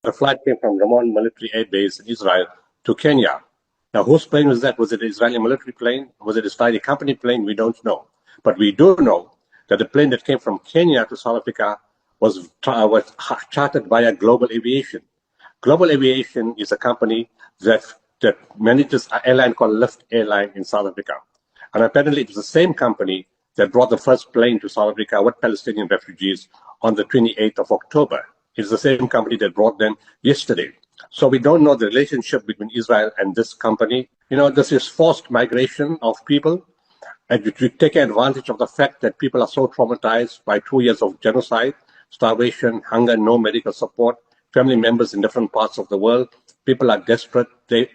The flight came from Ramon Military Air Base in Israel to Kenya. Now, whose plane was that? Was it an Israeli military plane? Was it an Israeli company plane? We don't know. But we do know that the plane that came from Kenya to South Africa was chartered via Global Aviation. Global Aviation is a company that manages an airline called Lift Airline in South Africa. And apparently it was the same company that brought the first plane to South Africa with Palestinian refugees on the 28th of October. It's the same company that brought them yesterday. So we don't know the relationship between Israel and this company. This is forced migration of people, and we take advantage of the fact that people are so traumatized by 2 years of genocide, starvation, hunger, no medical support, family members in different parts of the world. People are desperate.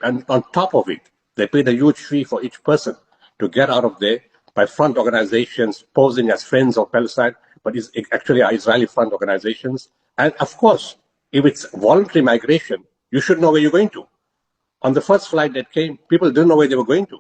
And on top of it, they paid a huge fee for each person to get out of there by front organizations posing as friends of Palestine, but it's actually are Israeli front organizations. And of course, if it's voluntary migration, you should know where you're going to. On the first flight that came, people didn't know where they were going to.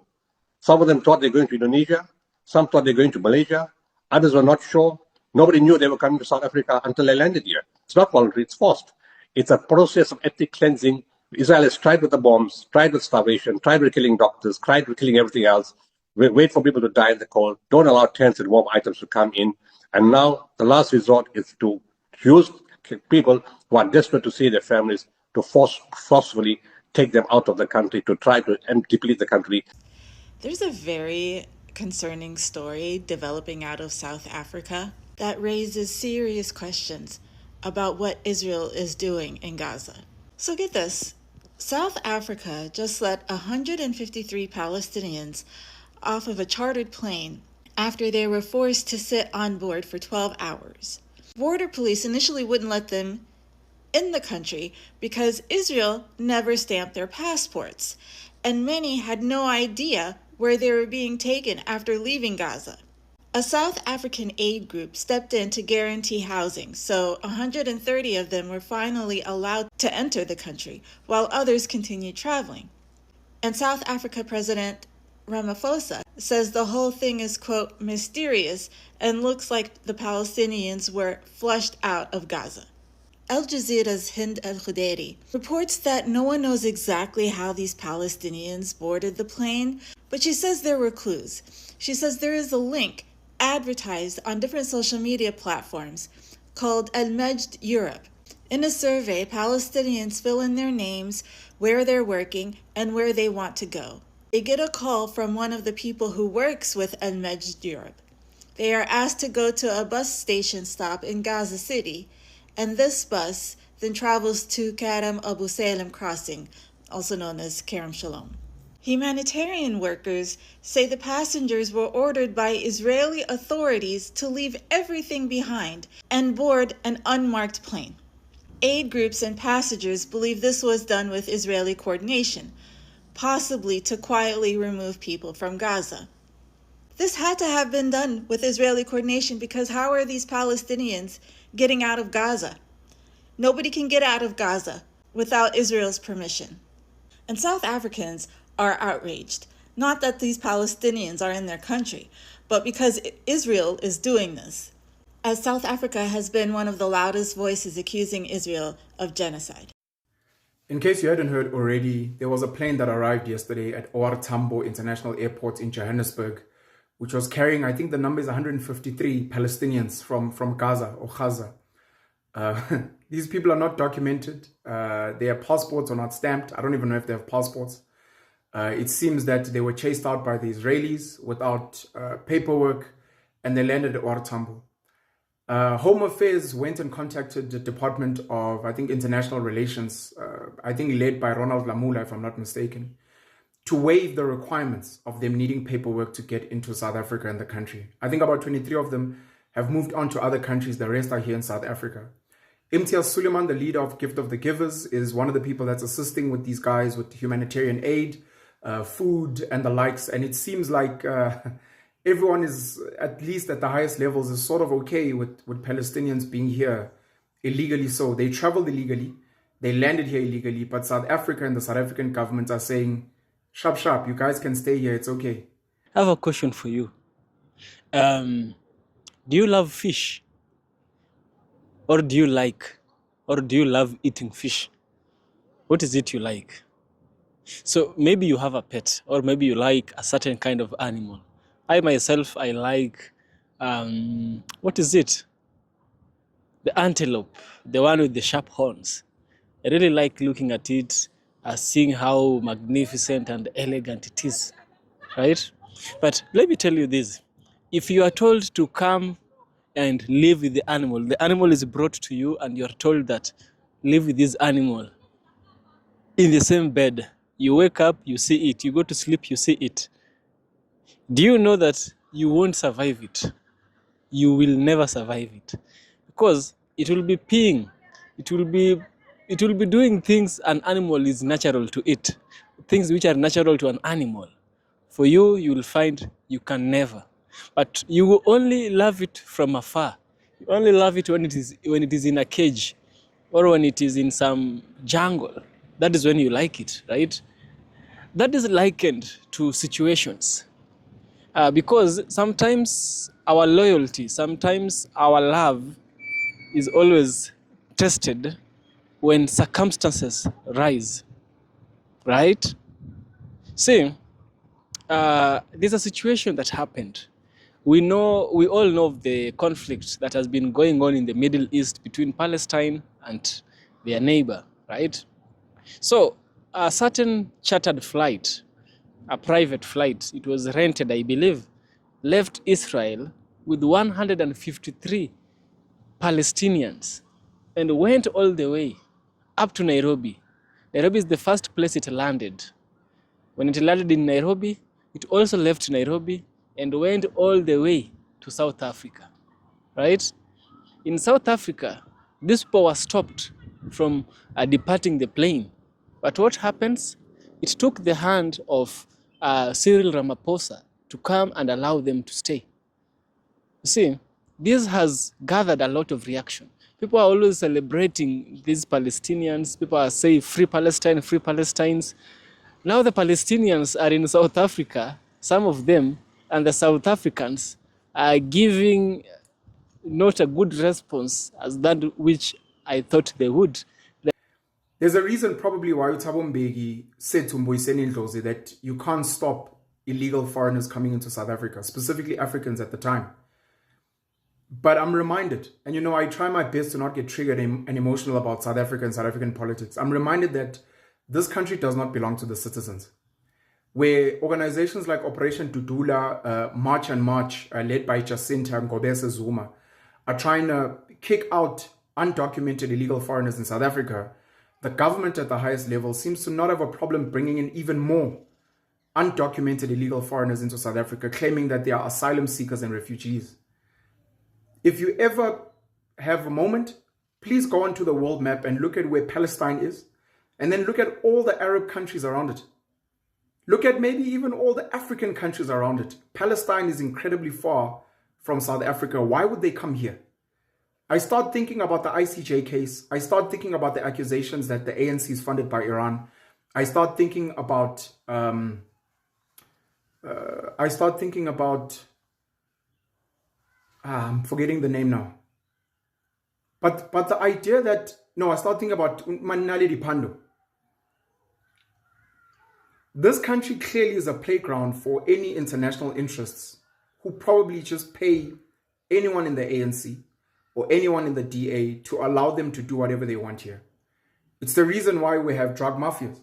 Some of them thought they were going to Indonesia. Some thought they were going to Malaysia. Others were not sure. Nobody knew they were coming to South Africa until they landed here. It's not voluntary, it's forced. It's a process of ethnic cleansing. Israel has tried with the bombs, tried with starvation, tried with killing doctors, tried with killing everything else. Wait for people to die in the cold. Don't allow tents and warm items to come in. And now the last resort is to use people who are desperate to see their families to forcefully take them out of the country, to try to deplete the country. There's a very concerning story developing out of South Africa that raises serious questions about what Israel is doing in Gaza. So get this. South Africa just let 153 Palestinians off of a chartered plane after they were forced to sit on board for 12 hours. Border police initially wouldn't let them in the country because Israel never stamped their passports, and many had no idea where they were being taken after leaving Gaza. A South African aid group stepped in to guarantee housing, so 130 of them were finally allowed to enter the country, while others continued traveling. And South Africa President Ramaphosa says the whole thing is, quote, mysterious and looks like the Palestinians were flushed out of Gaza. Al Jazeera's Hind al-Khudairi reports that no one knows exactly how these Palestinians boarded the plane, but she says there were clues. She says there is a link advertised on different social media platforms called Al-Majd Europe. In a survey, Palestinians fill in their names, where they're working, and where they want to go. They get a call from one of the people who works with Al-Majd Europe. They are asked to go to a bus station stop in Gaza City, and this bus then travels to Karam Abu Salem Crossing, also known as Kerem Shalom. Humanitarian workers say the passengers were ordered by Israeli authorities to leave everything behind and board an unmarked plane. Aid groups and passengers believe this was done with Israeli coordination, possibly to quietly remove people from Gaza. This had to have been done with Israeli coordination because how are these Palestinians getting out of Gaza? Nobody can get out of Gaza without Israel's permission. And South Africans are outraged, not that these Palestinians are in their country, but because Israel is doing this, as South Africa has been one of the loudest voices accusing Israel of genocide. In case you hadn't heard already, there was a plane that arrived yesterday at OR Tambo International Airport in Johannesburg, which was carrying, I think the number is 153 Palestinians from Gaza or Gaza. These people are not documented. Their passports are not stamped. I don't even know if they have passports. It seems that they were chased out by the Israelis without paperwork, and they landed at OR Tambo. Home Affairs went and contacted the Department of, I think, International Relations, I think led by Ronald Lamula, if I'm not mistaken, to waive the requirements of them needing paperwork to get into South Africa and the country. I think about 23 of them have moved on to other countries. The rest are here in South Africa. Imtiaz Suleiman, the leader of Gift of the Givers, is one of the people that's assisting with these guys with humanitarian aid, food and the likes. And it seems like everyone is, at least at the highest levels, is sort of okay with Palestinians being here illegally. So they traveled illegally, they landed here illegally, but South Africa and the South African government are saying, sharp, you guys can stay here, it's okay. I have a question for you. Do you love fish? Or do you love eating fish? What is it you like? So maybe you have a pet, or maybe you like a certain kind of animal. I myself, I like, what is it? The antelope, the one with the sharp horns. I really like looking at it, seeing how magnificent and elegant it is, right? But let me tell you this. If you are told to come and live with the animal is brought to you and you're told that live with this animal in the same bed. You wake up, you see it. You go to sleep, you see it. Do you know that you won't survive it? You will never survive it. Because it will be peeing. It will be doing things an animal is natural to it. Things which are natural to an animal. For you, you will find you can never. But you will only love it from afar. You only love it when it is in a cage or when it is in some jungle. That is when you like it, right? That is likened to situations. Because sometimes our loyalty, sometimes our love is always tested when circumstances rise, right? See, there's a situation that happened. We all know of the conflict that has been going on in the Middle East between Palestine and their neighbor, right? So a certain chartered flight, a private flight, it was rented, I believe, left Israel with 153 Palestinians and went all the way up to Nairobi. Nairobi is the first place it landed. When it landed in Nairobi, it also left Nairobi and went all the way to South Africa, right? In South Africa, this people were stopped from departing the plane. But what happens? It took the hand of Cyril Ramaphosa to come and allow them to stay. You see, this has gathered a lot of reaction. People are always celebrating these Palestinians. People are saying free Palestine, free Palestinians. Now the Palestinians are in South Africa, some of them, and the South Africans are giving not a good response as that which I thought they would. There's a reason probably why Thabo Mbeki said to Mboiseni Ndlozi that you can't stop illegal foreigners coming into South Africa, specifically Africans at the time. But I'm reminded, and you know, I try my best to not get triggered and emotional about South Africa and South African politics. I'm reminded that this country does not belong to the citizens. Where organizations like Operation Dudula, March and March, led by Jacinta Ngobese Zuma, are trying to kick out undocumented illegal foreigners in South Africa, the government at the highest level seems to not have a problem bringing in even more undocumented illegal foreigners into South Africa, claiming that they are asylum seekers and refugees. If you ever have a moment, please go onto the world map and look at where Palestine is, and then look at all the Arab countries around it. Look at maybe even all the African countries around it. Palestine is incredibly far from South Africa. Why would they come here? I start thinking about the ICJ case. I start thinking about the accusations that the ANC is funded by Iran. I start thinking about I'm forgetting the name now. But the idea that, no, I start thinking about Manali Dipando. This country clearly is a playground for any international interests who probably just pay anyone in the ANC or anyone in the DA to allow them to do whatever they want here. It's the reason why we have drug mafias.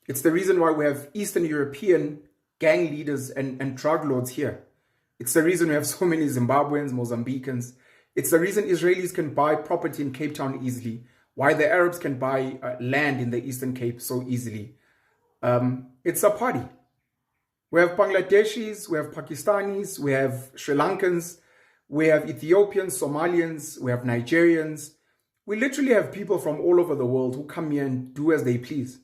It's the reason why we have Eastern European gang leaders and drug lords here. It's the reason we have so many Zimbabweans, Mozambicans. It's the reason Israelis can buy property in Cape Town easily, why the Arabs can buy land in the Eastern Cape so easily. It's a party. We have Bangladeshis, we have Pakistanis, we have Sri Lankans, we have Ethiopians, Somalians, we have Nigerians. We literally have people from all over the world who come here and do as they please.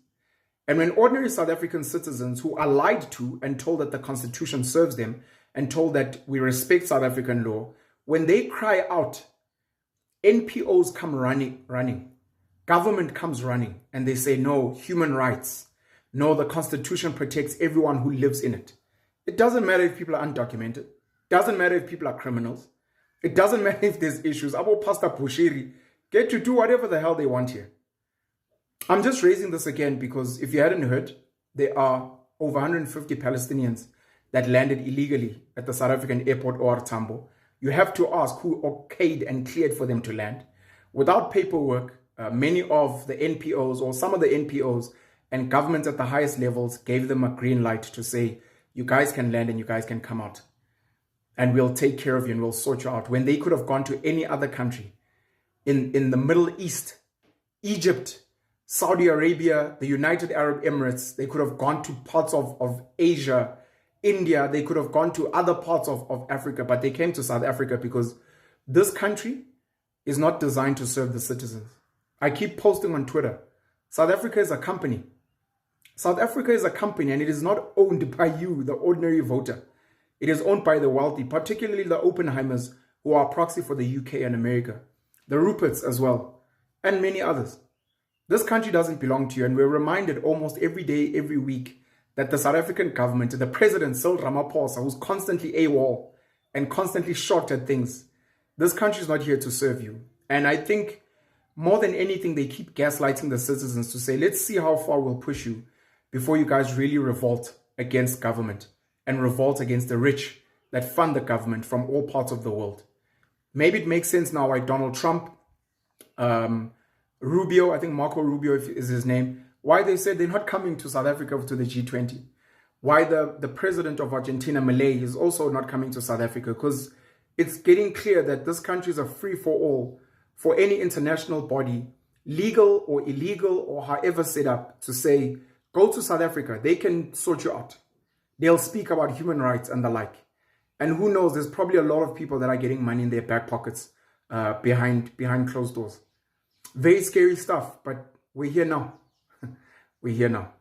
And when ordinary South African citizens who are lied to and told that the Constitution serves them and told that we respect South African law, when they cry out, NPOs come running, government comes running, and they say, no, human rights. No, the Constitution protects everyone who lives in it. It doesn't matter if people are undocumented. It doesn't matter if people are criminals. It doesn't matter if there's issues. Abo Pastor Bushiri get to do whatever the hell they want here. I'm just raising this again because if you hadn't heard, there are over 150 Palestinians that landed illegally at the South African airport or Tambo. You have to ask who okayed and cleared for them to land. Without paperwork, many of the NPOs or some of the NPOs and governments at the highest levels gave them a green light to say, you guys can land and you guys can come out. And we'll take care of you and we'll sort you out. When they could have gone to any other country in the Middle East, Egypt, Saudi Arabia, the United Arab Emirates, they could have gone to parts of Asia, India, they could have gone to other parts of Africa, but they came to South Africa because this country is not designed to serve the citizens. I keep posting on Twitter, South Africa is a company. South Africa is a company and it is not owned by you, the ordinary voter. It is owned by the wealthy, particularly the Oppenheimers who are a proxy for the UK and America, the Ruperts as well, and many others. This country doesn't belong to you, and we're reminded almost every day, every week, that the South African government, the president, Cyril Ramaphosa, who's constantly AWOL and constantly shocked at things, this country is not here to serve you. And I think more than anything, they keep gaslighting the citizens to say, let's see how far we'll push you before you guys really revolt against government and revolt against the rich that fund the government from all parts of the world. Maybe it makes sense now why Donald Trump, Rubio, I think Marco Rubio is his name, why they said they're not coming to South Africa to the G20. Why the president of Argentina, Milei, is also not coming to South Africa, because it's getting clear that this country is a free-for-all for any international body, legal or illegal or however set up, to say, go to South Africa, they can sort you out. They'll speak about human rights and the like. And who knows, there's probably a lot of people that are getting money in their back pockets behind closed doors. Very scary stuff, but we're here now. We're here now.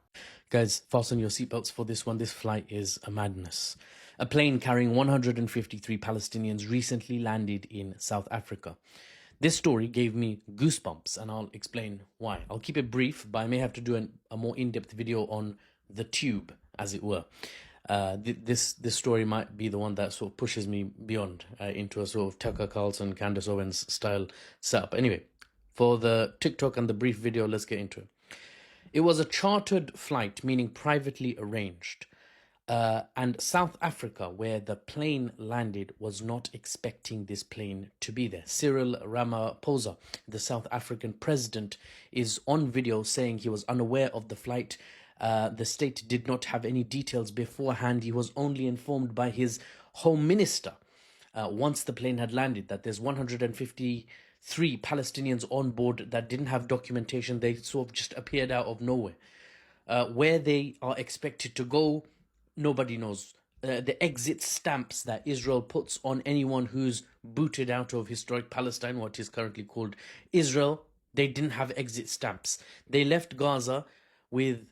Guys, fasten your seatbelts for this one. This flight is a madness. A plane carrying 153 Palestinians recently landed in South Africa. This story gave me goosebumps, and I'll explain why. I'll keep it brief, but I may have to do a more in-depth video on the tube, as it were. This story might be the one that sort of pushes me beyond into a sort of Tucker Carlson, Candace Owens style setup. Anyway, for the TikTok and the brief video, let's get into it. It was a chartered flight, meaning privately arranged. And South Africa, where the plane landed, was not expecting this plane to be there. Cyril Ramaphosa, the South African president, is on video saying he was unaware of the flight. The state did not have any details beforehand. He was only informed by his home minister once the plane had landed that there's 153 Palestinians on board that didn't have documentation. They sort of just appeared out of nowhere. Where they are expected to go, nobody knows. The exit stamps that Israel puts on anyone who's booted out of historic Palestine, what is currently called Israel, they didn't have exit stamps. They left Gaza with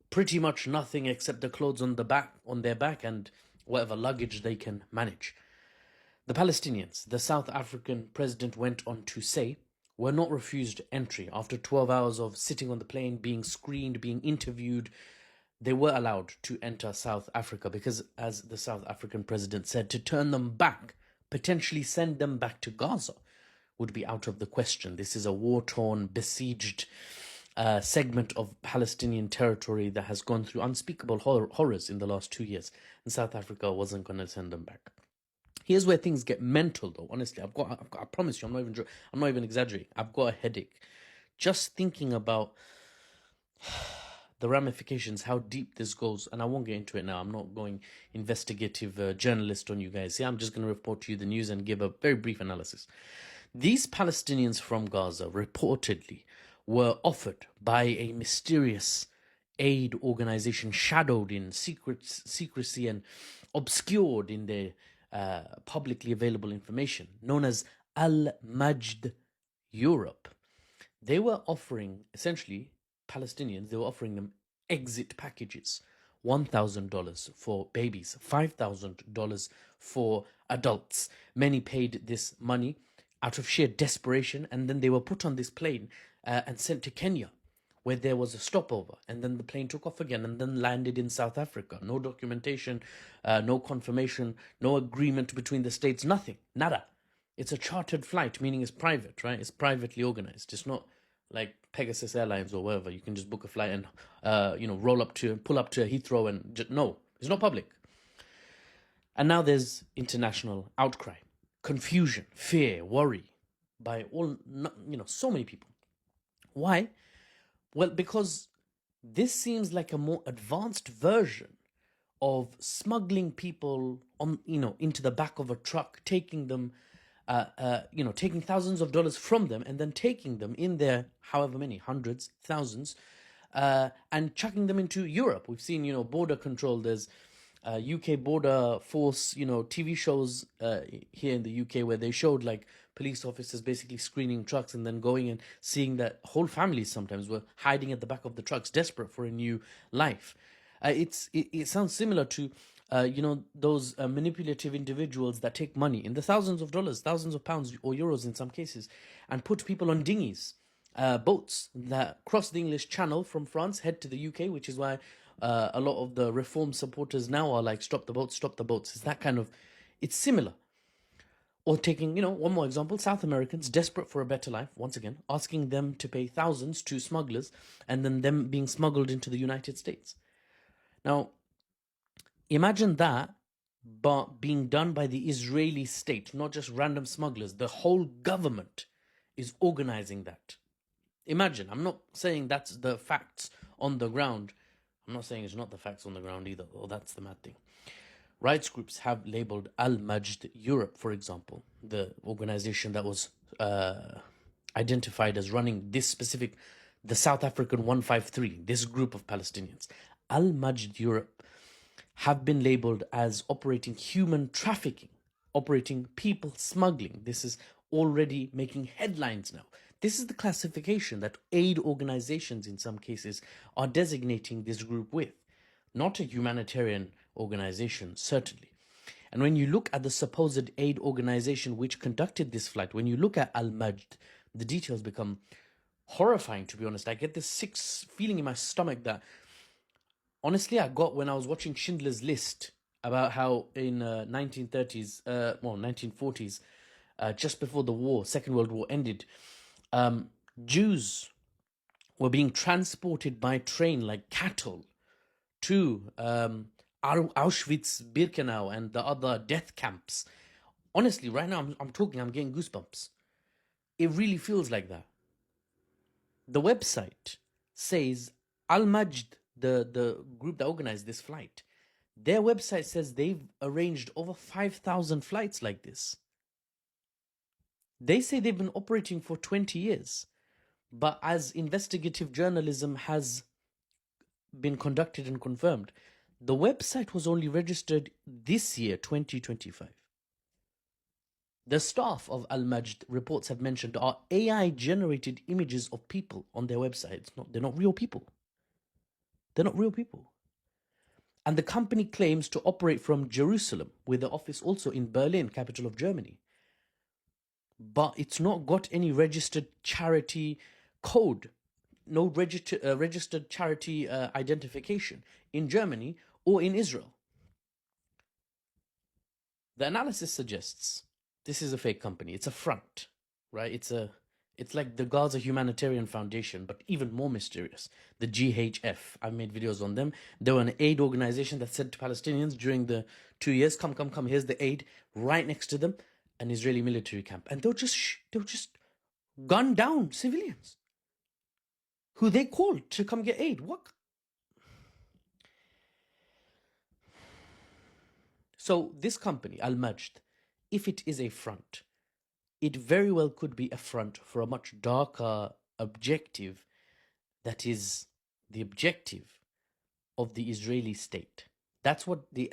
pretty much nothing except the clothes on their back and whatever luggage they can manage. The Palestinians, the South African president went on to say, were not refused entry. After 12 hours of sitting on the plane, being screened, being interviewed, they were allowed to enter South Africa because, as the South African president said, to turn them back, potentially send them back to Gaza, would be out of the question. This is a war-torn, besieged segment of Palestinian territory that has gone through unspeakable horrors in the last 2 years, and South Africa wasn't going to send them back. Here's where things get mental, though. Honestly, I promise you, I'm not even exaggerating. I've got a headache just thinking about the ramifications, how deep this goes, and I won't get into it now. I'm not going investigative journalist on you guys. Yeah, I'm just going to report to you the news and give a very brief analysis. These Palestinians from Gaza reportedly were offered by a mysterious aid organization, shadowed in secrecy and obscured in their publicly available information, known as Al-Majd Europe. They were offering, essentially, Palestinians, they were offering them exit packages. $1,000 for babies, $5,000 for adults. Many paid this money out of sheer desperation, and then they were put on this plane and sent to Kenya, where there was a stopover, and then the plane took off again and then landed in South Africa. No documentation, no confirmation, no agreement between the states, nothing, nada. It's a chartered flight, meaning it's private, right? It's privately organized. It's not like Pegasus Airlines or wherever. You can just book a flight and pull up to Heathrow and no, it's not public. And now there's international outcry, confusion, fear, worry by so many people. Why? Well, because this seems like a more advanced version of smuggling people into the back of a truck, taking them, taking thousands of dollars from them, and then taking them in their however many hundreds, thousands, and chucking them into Europe. We've seen border control. There's UK border force, TV shows here in the UK where they showed like police officers basically screening trucks and then going and seeing that whole families sometimes were hiding at the back of the trucks, desperate for a new life. It sounds similar to those manipulative individuals that take money in the thousands of dollars, thousands of pounds or euros in some cases, and put people on dinghies, boats that cross the English Channel from France, head to the UK, which is why a lot of the reform supporters now are like, stop the boats, stop the boats. It's that kind of, it's similar. Or taking, one more example, South Americans desperate for a better life, once again, asking them to pay thousands to smugglers and then them being smuggled into the United States. Now, imagine that, but being done by the Israeli state, not just random smugglers. The whole government is organizing that. Imagine, I'm not saying that's the facts on the ground. I'm not saying it's not the facts on the ground either. Oh, that's the mad thing. Rights groups have labeled Al-Majd Europe, for example, the organization that was identified as running this specific, the South African 153, this group of Palestinians. Al-Majd Europe have been labeled as operating human trafficking, operating people smuggling. This is already making headlines now. This is the classification that aid organizations in some cases are designating this group with. Not a humanitarian organization, certainly. And when you look at the supposed aid organization which conducted this flight, when you look at Al-Majd, the details become horrifying, to be honest. I get this sick feeling in my stomach that, honestly, I got when I was watching Schindler's List about how in 1940s, just before the war, Second World War ended, Jews were being transported by train like cattle to Auschwitz, Birkenau, and the other death camps. Honestly, right now I'm talking, I'm getting goosebumps. It really feels like that. The website says Al-Majd, the group that organized this flight, their website says they've arranged over 5,000 flights like this. They say they've been operating for 20 years. But as investigative journalism has been conducted and confirmed, the website was only registered this year, 2025. The staff of Al-Majd, reports have mentioned, are AI-generated images of people on their website. They're not real people. They're not real people. And the company claims to operate from Jerusalem, with the office also in Berlin, capital of Germany. But it's not got any registered charity code, no registered charity identification in Germany or in Israel. The analysis suggests this is a fake company. It's a front, right? It's like the Gaza Humanitarian Foundation, but even more mysterious. The GHF. I've made videos on them. They were an aid organization that said to Palestinians during the 2 years, come, here's the aid. Right next to them, an Israeli military camp. And they'll just gun down civilians who they called to come get aid. What? So this company, Al-Majd, if it is a front, it very well could be a front for a much darker objective that is the objective of the Israeli state. That's what the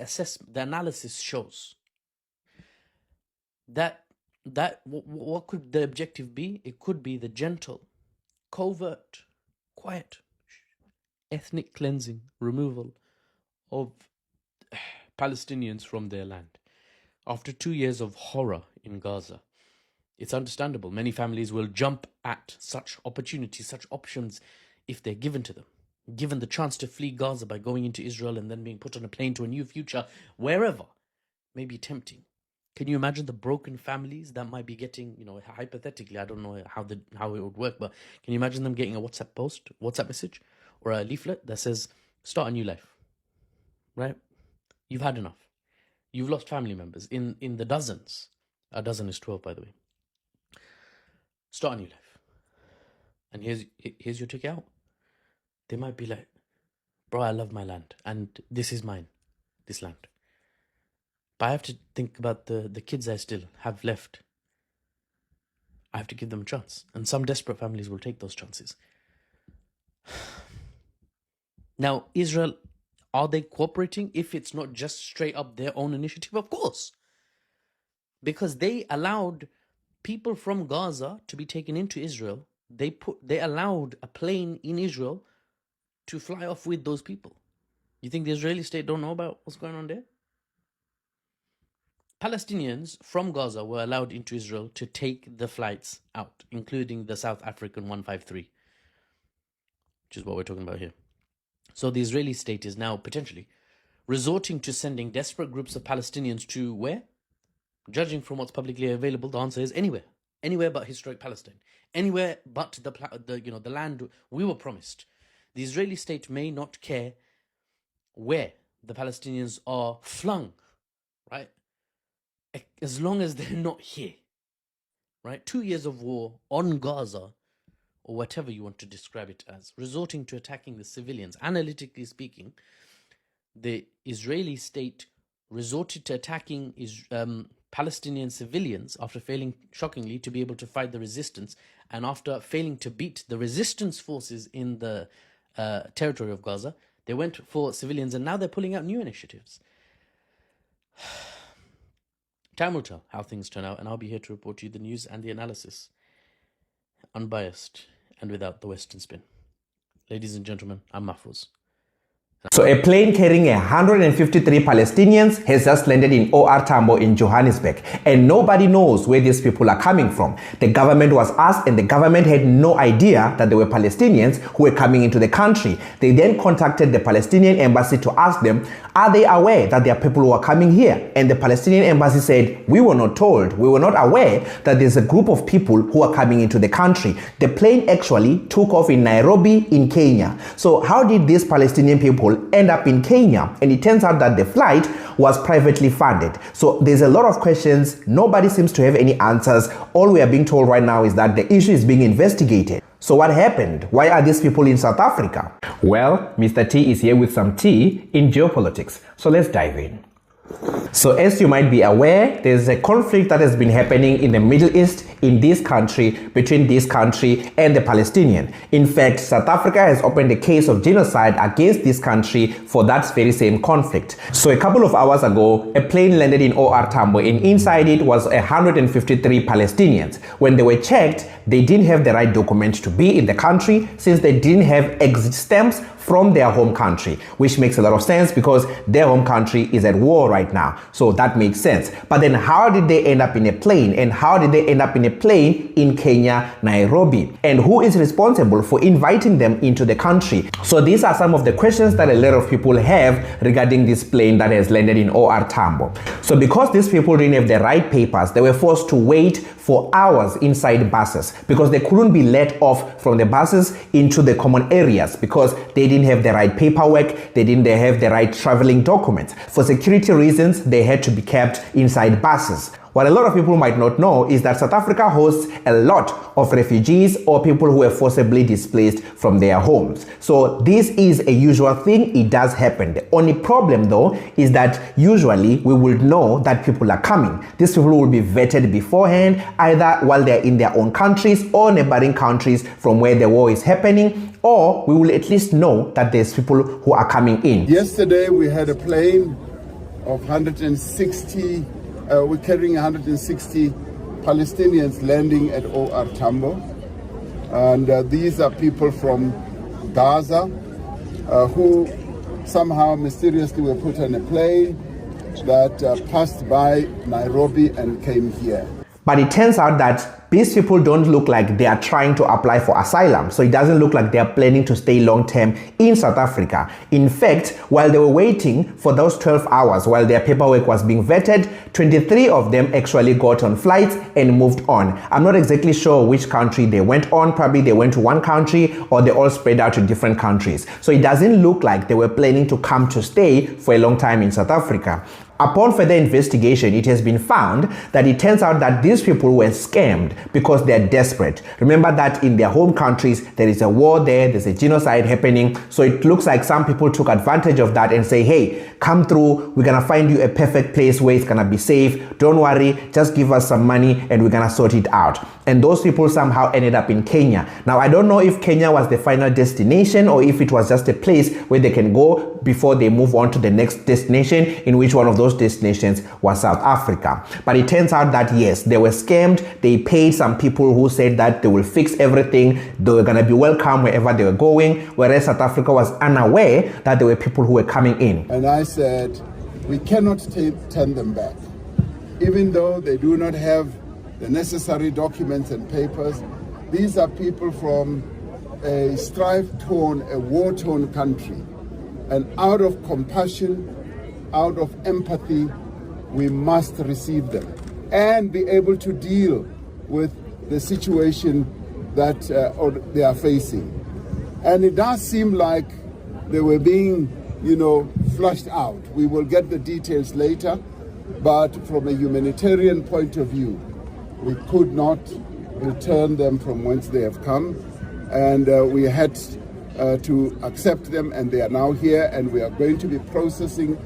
analysis shows. What could the objective be? It could be the gentle, covert, quiet, ethnic cleansing, removal of Palestinians from their land. After 2 years of horror in Gaza, it's understandable. Many families will jump at such opportunities, such options, if they're given to them. Given the chance to flee Gaza by going into Israel and then being put on a plane to a new future, wherever, may be tempting. Can you imagine the broken families that might be getting, hypothetically, I don't know how it would work, but can you imagine them getting a WhatsApp message, or a leaflet that says, start a new life, right? You've had enough. You've lost family members in the dozens. A dozen is 12, by the way. Start a new life. And here's your ticket out. They might be like, bro, I love my land, and this is mine, this land. But I have to think about the kids I still have left. I have to give them a chance. And some desperate families will take those chances. Now, Israel, are they cooperating if it's not just straight up their own initiative? Of course. Because they allowed people from Gaza to be taken into Israel. They allowed a plane in Israel to fly off with those people. You think the Israeli state don't know about what's going on there? Palestinians from Gaza were allowed into Israel to take the flights out, including the South African 153, which is what we're talking about here. So the Israeli state is now potentially resorting to sending desperate groups of Palestinians to where? Judging from what's publicly available, the answer is anywhere. Anywhere but historic Palestine. Anywhere but the land we were promised. The Israeli state may not care where the Palestinians are flung, right? As long as they're not here, right? 2 years of war on Gaza, or whatever you want to describe it as, resorting to attacking the civilians. Analytically speaking, the Israeli state resorted to attacking Palestinian civilians after failing, shockingly, to be able to fight the resistance, and after failing to beat the resistance forces in the territory of Gaza. They went for civilians, and now they're pulling out new initiatives. Time will tell how things turn out, and I'll be here to report to you the news and the analysis, unbiased and without the Western spin. Ladies and gentlemen, I'm Mahfouz. So a plane carrying 153 Palestinians has just landed in OR Tambo in Johannesburg, and nobody knows where these people are coming from. The government was asked, and the government had no idea that there were Palestinians who were coming into the country. They then contacted the Palestinian embassy to ask them, are they aware that there are people who are coming here? And the Palestinian embassy said, we were not told. We were not aware that there's a group of people who are coming into the country. The plane actually took off in Nairobi in Kenya. So how did these Palestinian people end up in Kenya? And it turns out that the flight was privately funded. So there's a lot of questions. Nobody seems to have any answers. All we are being told right now is that the issue is being investigated. So what happened? Why are these people in South Africa? Well, Mr. T is here with some tea in geopolitics. So let's dive in. So as you might be aware, there's a conflict that has been happening in the Middle East, in this country, between this country and the Palestinian. In fact, South Africa has opened a case of genocide against this country for that very same conflict. So a couple of hours ago, a plane landed in OR Tambo, and inside it was 153 Palestinians. When they were checked, they didn't have the right documents to be in the country, since they didn't have exit stamps from their home country, which makes a lot of sense because their home country is at war right now. So that makes sense. But then how did they end up in a plane? And how did they end up in a plane in Kenya, Nairobi? And who is responsible for inviting them into the country? So these are some of the questions that a lot of people have regarding this plane that has landed in OR Tambo. So because these people didn't have the right papers, they were forced to wait for hours inside buses because they couldn't be let off from the buses into the common areas because they didn't have the right paperwork, they didn't have the right traveling documents. For security reasons, they had to be kept inside buses. What a lot of people might not know is that South Africa hosts a lot of refugees or people who were forcibly displaced from their homes. So this is a usual thing. It does happen. The only problem though is that usually we will know that people are coming. These people will be vetted beforehand, either while they're in their own countries or neighboring countries from where the war is happening, or we will at least know that there's people who are coming in. Yesterday we had a plane of 160 we're carrying 160 Palestinians landing at OR Tambo. And these are people from Gaza who somehow mysteriously were put on a plane that passed by Nairobi and came here. But it turns out that these people don't look like they are trying to apply for asylum. So it doesn't look like they are planning to stay long term in South Africa. In fact, while they were waiting for those 12 hours, while their paperwork was being vetted, 23 of them actually got on flights and moved on. I'm not exactly sure which country they went on. Probably they went to one country, or they all spread out to different countries. So it doesn't look like they were planning to come to stay for a long time in South Africa. Upon further investigation, it has been found that it turns out that these people were scammed because they're desperate. Remember that in their home countries, there is a war there, there's a genocide happening. So it looks like some people took advantage of that and say, hey, come through, we're gonna find you a perfect place where it's gonna be safe. Don't worry, just give us some money and we're gonna sort it out. And those people somehow ended up in Kenya. Now, I don't know if Kenya was the final destination or if it was just a place where they can go before they move on to the next destination, in which one of those destinations was South Africa. But it turns out that yes, they were scammed. They paid some people who said that they will fix everything, they were going to be welcome wherever they were going, whereas South Africa was unaware that there were people who were coming in. And I said, we cannot turn them back. Even though they do not have the necessary documents and papers, these are people from a strife-torn, a war-torn country. And out of compassion, out of empathy, we must receive them and be able to deal with the situation that they are facing. And it does seem like they were being, flushed out. We will get the details later, but from a humanitarian point of view, we could not return them from whence they have come, and we had to accept them, and they are now here, and we are going to be processing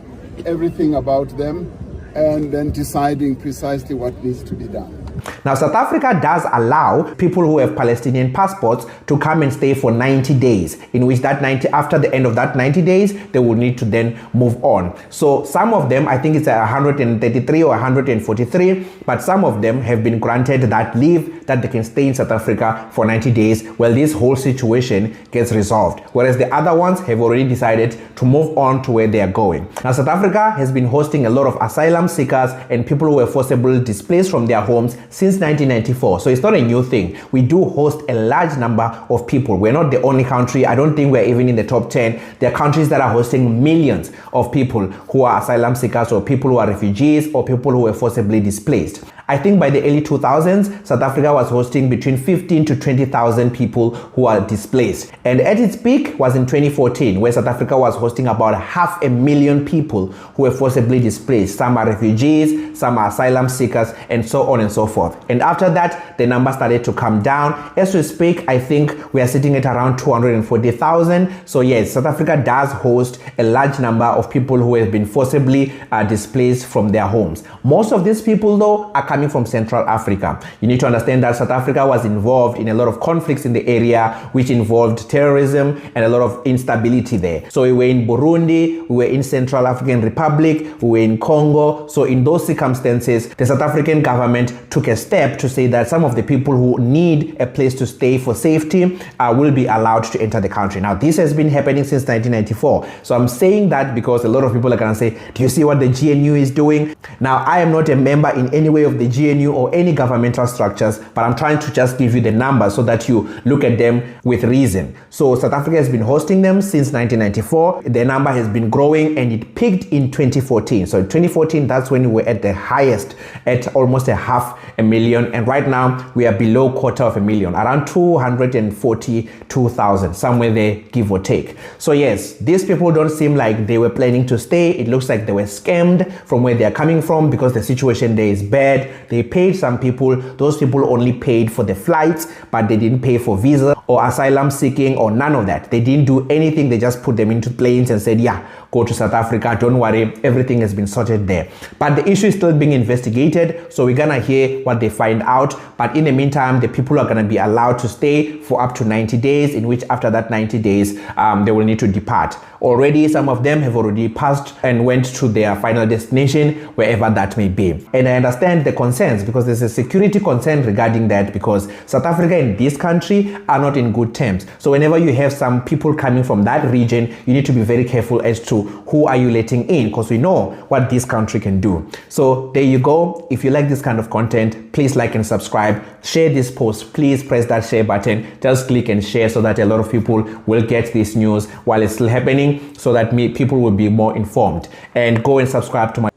everything about them and then deciding precisely what needs to be done. Now, South Africa does allow people who have Palestinian passports to come and stay for 90 days, in which after the end of that 90 days, they will need to then move on. So some of them, I think it's 133 or 143, but some of them have been granted that leave that they can stay in South Africa for 90 days while this whole situation gets resolved. Whereas the other ones have already decided to move on to where they are going. Now, South Africa has been hosting a lot of asylum seekers and people who were forcibly displaced from their homes since 1994. So it's not a new thing. We do host a large number of people. We're not the only country. I don't think we're even in the top 10. There are countries that are hosting millions of people who are asylum seekers, or people who are refugees, or people who were forcibly displaced. I think by the early 2000s, South Africa was hosting between 15 to 20,000 people who are displaced. And at its peak was in 2014, where South Africa was hosting about 500,000 people who were forcibly displaced. Some are refugees, some are asylum seekers, and so on and so forth. And after that, the number started to come down. As we speak, I think we are sitting at around 240,000. So yes, South Africa does host a large number of people who have been forcibly displaced from their homes. Most of these people, though, are coming from Central Africa. You need to understand that South Africa was involved in a lot of conflicts in the area, which involved terrorism and a lot of instability there. So we were in Burundi, we were in Central African Republic, we were in Congo. So in those circumstances, the South African government took a step to say that some of the people who need a place to stay for safety will be allowed to enter the country. Now, this has been happening since 1994. So I'm saying that because a lot of people are going to say, do you see what the GNU is doing? Now, I am not a member in any way of the GNU or any governmental structures, but I'm trying to just give you the numbers so that you look at them with reason. So South Africa has been hosting them since 1994. The number has been growing and it peaked in 2014. So in 2014, that's when we were at the highest, at almost 500,000. And right now we are below 250,000, around 242,000, somewhere there, give or take. So yes, these people don't seem like they were planning to stay. It looks like they were scammed from where they are coming from because the situation there is bad. They paid some people. Those people only paid for the flights, but they didn't pay for visa or asylum seeking or none of that. They didn't do anything. They just put them into planes and said, yeah, go to South Africa. Don't worry. Everything has been sorted there. But the issue is still being investigated. So we're going to hear what they find out. But in the meantime, the people are going to be allowed to stay for up to 90 days, in which after that 90 days, they will need to depart. Already, some of them have already passed and went to their final destination, wherever that may be. And I understand the concerns because there's a security concern regarding that, because South Africa and this country are not not in good terms. So whenever you have some people coming from that region, you need to be very careful as to who are you letting in, because we know what this country can do. So there you go. If you like this kind of content, please like and subscribe. Share this post. Please press that share button. Just click and share so that a lot of people will get this news while it's still happening, so that people will be more informed. And go and subscribe to my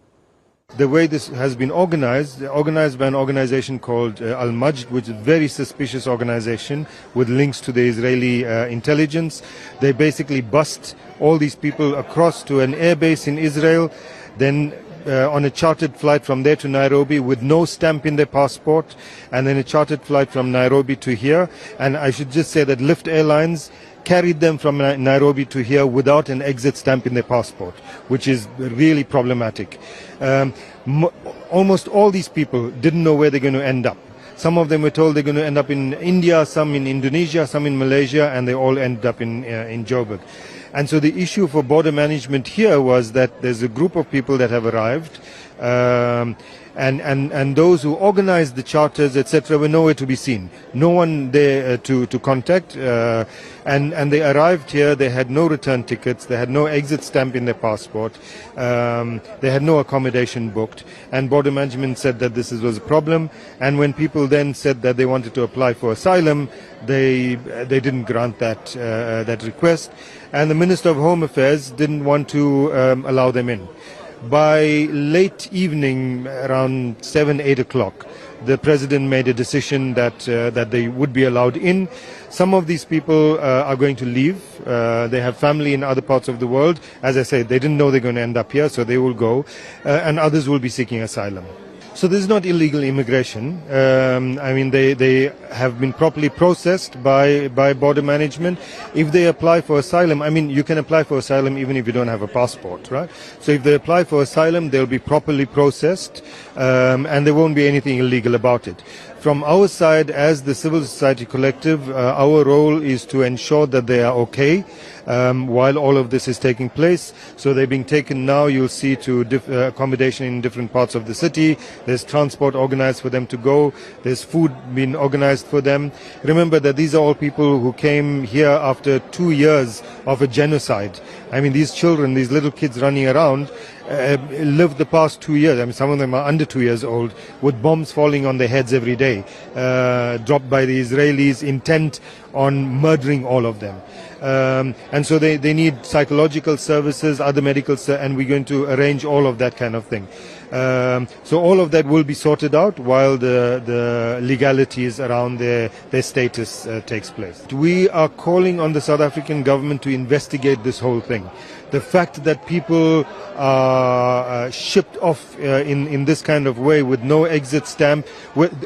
the way this has been organized by an organization called Al-Majd, which is a very suspicious organization with links to the Israeli intelligence. They basically bust all these people across to an airbase in Israel, then on a chartered flight from there to Nairobi with no stamp in their passport, and then a chartered flight from Nairobi to here. And I should just say that Lift Airlines carried them from Nairobi to here without an exit stamp in their passport, which is really problematic. Almost all these people didn't know where they're going to end up. Some of them were told they're going to end up in India, some in Indonesia, some in Malaysia, and they all ended up in Joburg. And so the issue for border management here was that there's a group of people that have arrived, and those who organized the charters, etc., were nowhere to be seen. No one there to contact, and they arrived here. They had no return tickets. They had no exit stamp in their passport. They had no accommodation booked. And border management said that this was a problem. And when people then said that they wanted to apply for asylum, they didn't grant that request. And the Minister of Home Affairs didn't want to allow them in. By late evening, around 7-8 o'clock, the president made a decision that they would be allowed in. Some of these people are going to leave. They have family in other parts of the world. As I said, they didn't know they're going to end up here, so they will go. And others will be seeking asylum. So this is not illegal immigration. I mean, they have been properly processed by border management. If they apply for asylum, I mean, you can apply for asylum even if you don't have a passport, right? So if they apply for asylum, they'll be properly processed, and there won't be anything illegal about it. From our side, as the civil society collective, our role is to ensure that they are okay while all of this is taking place. So they're being taken now, you'll see, to accommodation in different parts of the city. There's transport organized for them to go. There's food being organized for them. Remember that these are all people who came here after 2 years of a genocide. I mean, these children, these little kids running around, lived the past 2 years. I mean, some of them are under 2 years old, with bombs falling on their heads every day, dropped by the Israelis, intent on murdering all of them. And so they need psychological services, other medical and we're going to arrange all of that kind of thing. So all of that will be sorted out while the legalities around their status takes place. We are calling on the South African government to investigate this whole thing. The fact that people are shipped off in this kind of way with no exit stamp,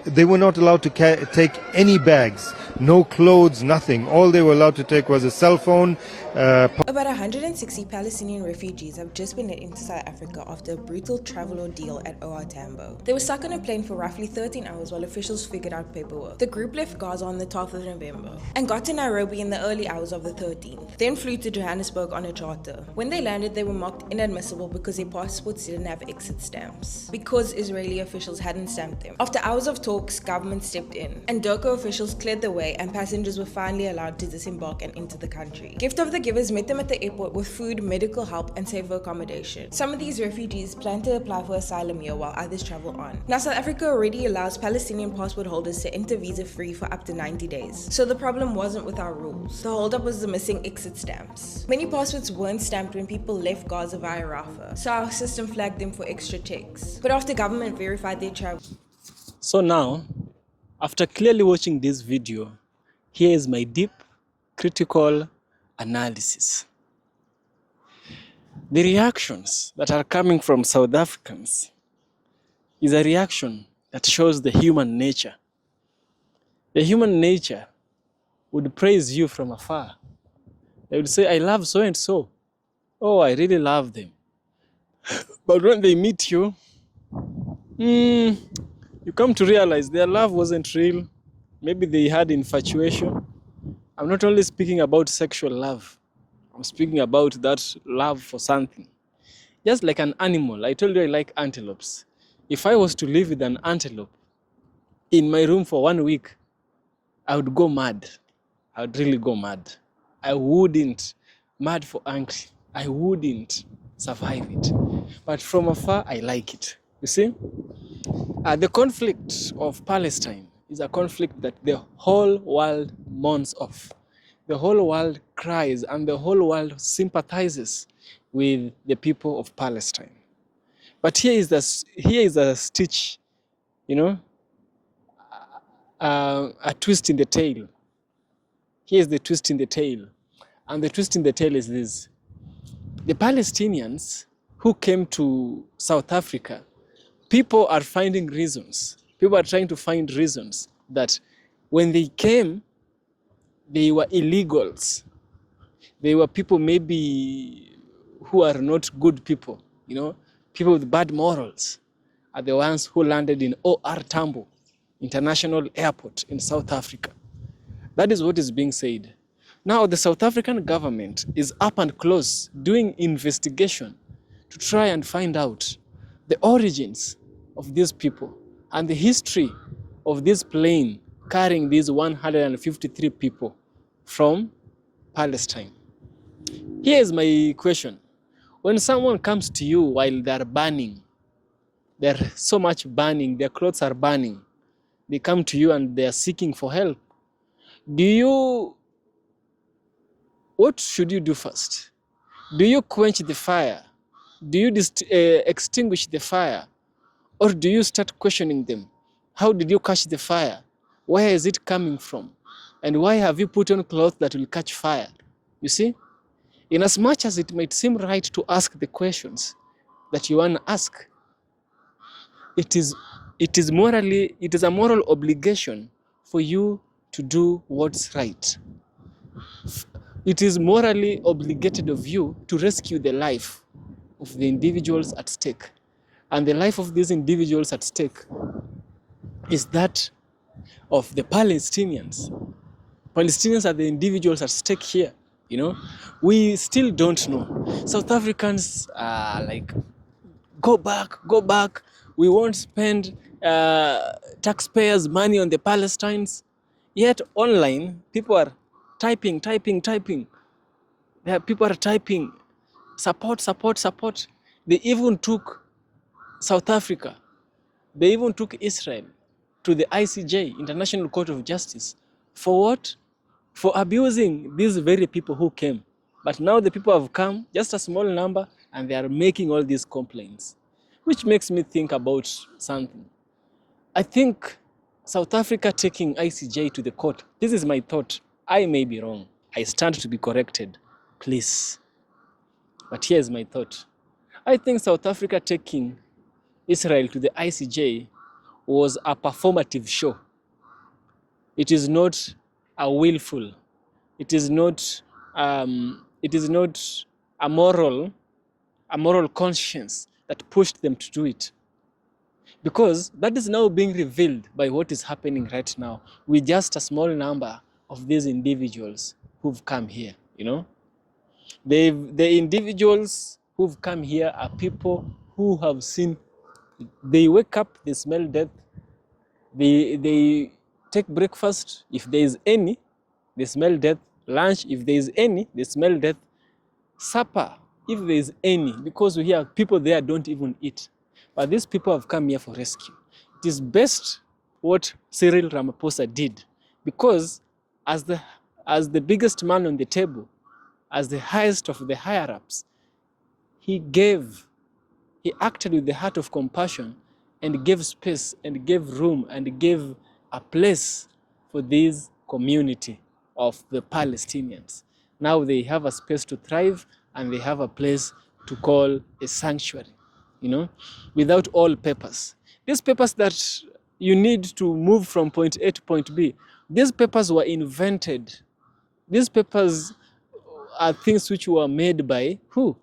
they were not allowed to take any bags, no clothes, nothing. All they were allowed to take was a cell phone. About 160 Palestinian refugees have just been let into South Africa after a brutal travel ordeal at OR Tambo. They were stuck on a plane for roughly 13 hours while officials figured out paperwork. The group left Gaza on the 12th of November and got to Nairobi in the early hours of the 13th, then flew to Johannesburg on a charter. When they landed, they were marked inadmissible because their passports didn't have exit stamps, because Israeli officials hadn't stamped them. After hours of talks, government stepped in, and DOCO officials cleared the way and passengers were finally allowed to disembark and enter the country. Gift of the Givers met them at the airport with food, medical help, and safe accommodation. Some of these refugees plan to apply for asylum here while others travel on. Now, South Africa already allows Palestinian passport holders to enter visa-free for up to 90 days. So the problem wasn't with our rules. The holdup was the missing exit stamps. Many passports weren't stamped when people left Gaza via Rafah, so our system flagged them for extra checks. But after government verified their travel... So now, after clearly watching this video, here is my deep, critical analysis. The reactions that are coming from South Africans is a reaction that shows the human nature. The human nature would praise you from afar. They would say, I love so and so. Oh, I really love them. But when they meet you, you come to realize their love wasn't real. Maybe they had infatuation. I'm not only speaking about sexual love. I'm speaking about that love for something. Just like an animal. I told you I like antelopes. If I was to live with an antelope in my room for 1 week, I would go mad. I would really go mad. I wouldn't. Mad for angry. I wouldn't survive it. But from afar, I like it. You see? The conflict of Palestine is a conflict that the whole world mourns of. The whole world cries and the whole world sympathizes with the people of Palestine. But here is a stitch, you know, a twist in the tail. Here's the twist in the tail. And the twist in the tail is this. The Palestinians who came to South Africa, people are finding reasons. People are trying to find reasons that when they came, they were illegals. They were people maybe who are not good people, you know, people with bad morals are the ones who landed in O.R. Tambo International Airport in South Africa. That is what is being said. Now the South African government is up and close doing investigation to try and find out the origins of these people and the history of this plane carrying these 153 people from Palestine. Here is my question. When someone comes to you while they're burning, there's so much burning, their clothes are burning, they come to you and they're seeking for help. What should you do first? Do you quench the fire? Do you extinguish the fire? Or do you start questioning them? How did you catch the fire? Where is it coming from? And why have you put on clothes that will catch fire? You see? In as much as it might seem right to ask the questions that you want to ask, it is a moral obligation for you to do what's right. It is morally obligated of you to rescue the life of the individuals at stake. And the life of these individuals at stake is that of the Palestinians. Palestinians are the individuals at stake here, you know. We still don't know. South Africans are like, go back. We won't spend taxpayers' money on the Palestinians. Yet online, people are typing. People are typing, support. They even took South Africa. They even took Israel to the ICJ, International Court of Justice. For what? For abusing these very people who came. But now the people have come, just a small number, and they are making all these complaints. Which makes me think about something. I think South Africa taking ICJ to the court, this is my thought. I may be wrong. I stand to be corrected. Please. But here's my thought. I think South Africa taking Israel to the ICJ was a performative show. It is not a willful. It is not a moral conscience that pushed them to do it. Because that is now being revealed by what is happening right now with just a small number of these individuals who've come here, you know. The individuals who've come here are people who have seen, they wake up, they smell death, they take breakfast, if there is any, they smell death, lunch, if there is any, they smell death, supper, if there is any, because we hear people there don't even eat. But these people have come here for rescue. It is best what Cyril Ramaphosa did, because as the biggest man on the table, as the highest of the higher-ups, he acted with the heart of compassion and gave space and gave room and gave a place for this community of the Palestinians. Now they have a space to thrive and they have a place to call a sanctuary, you know, without all papers. These papers that you need to move from point A to point B, these papers were invented. These papers are things which were made by who?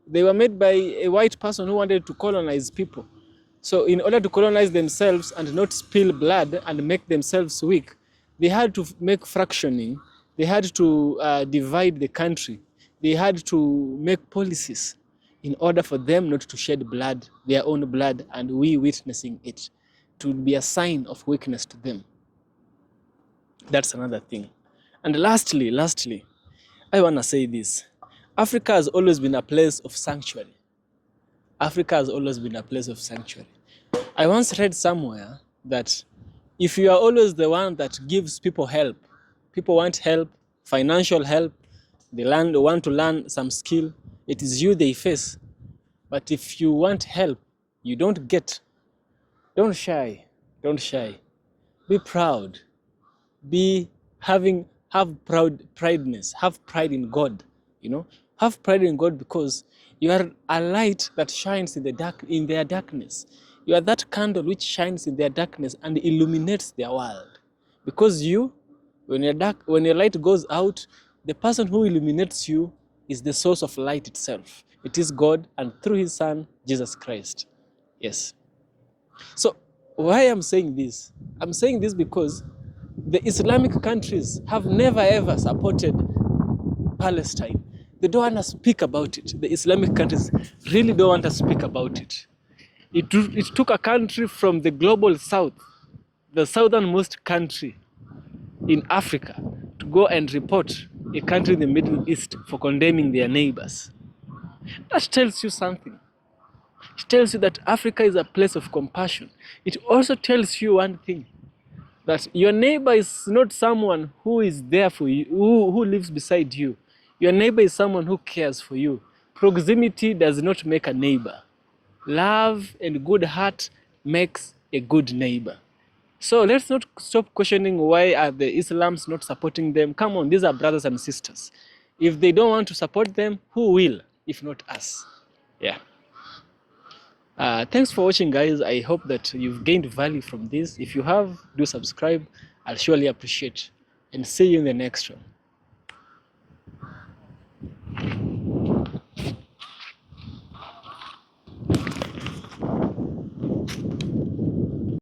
They were made by a white person who wanted to colonize people. So in order to colonize themselves and not spill blood and make themselves weak, they had to make fractioning. They had to divide the country. They had to make policies in order for them not to shed blood, their own blood, and we witnessing it, to be a sign of weakness to them. That's another thing. And lastly, I want to say this. Africa has always been a place of sanctuary. Africa has always been a place of sanctuary. I once read somewhere that if you are always the one that gives people help, people want help, financial help, they want to learn some skill, it is you they face. But if you want help, you don't get. Don't shy. Be proud. Have prideness. Have pride in God. Have pride in God, because you are a light that shines in their darkness. You are that candle which shines in their darkness and illuminates their world. Because when your light goes out, the person who illuminates you is the source of light itself. It is God, and through his Son, Jesus Christ. Yes. So why I'm saying this? I'm saying this because the Islamic countries have never ever supported Palestine. They don't want to speak about it. The Islamic countries really don't want to speak about it. It took a country from the global south, the southernmost country in Africa, to go and report a country in the Middle East for condemning their neighbors. That tells you something. It tells you that Africa is a place of compassion. It also tells you one thing, that your neighbor is not someone who is there for you, who lives beside you. Your neighbor is someone who cares for you. Proximity does not make a neighbor. Love and good heart makes a good neighbor. So let's not stop questioning why are the Islams not supporting them. Come on, these are brothers and sisters. If they don't want to support them, who will, if not us? Yeah. Thanks for watching, guys. I hope that you've gained value from this. If you have, do subscribe. I'll surely appreciate. And see you in the next one.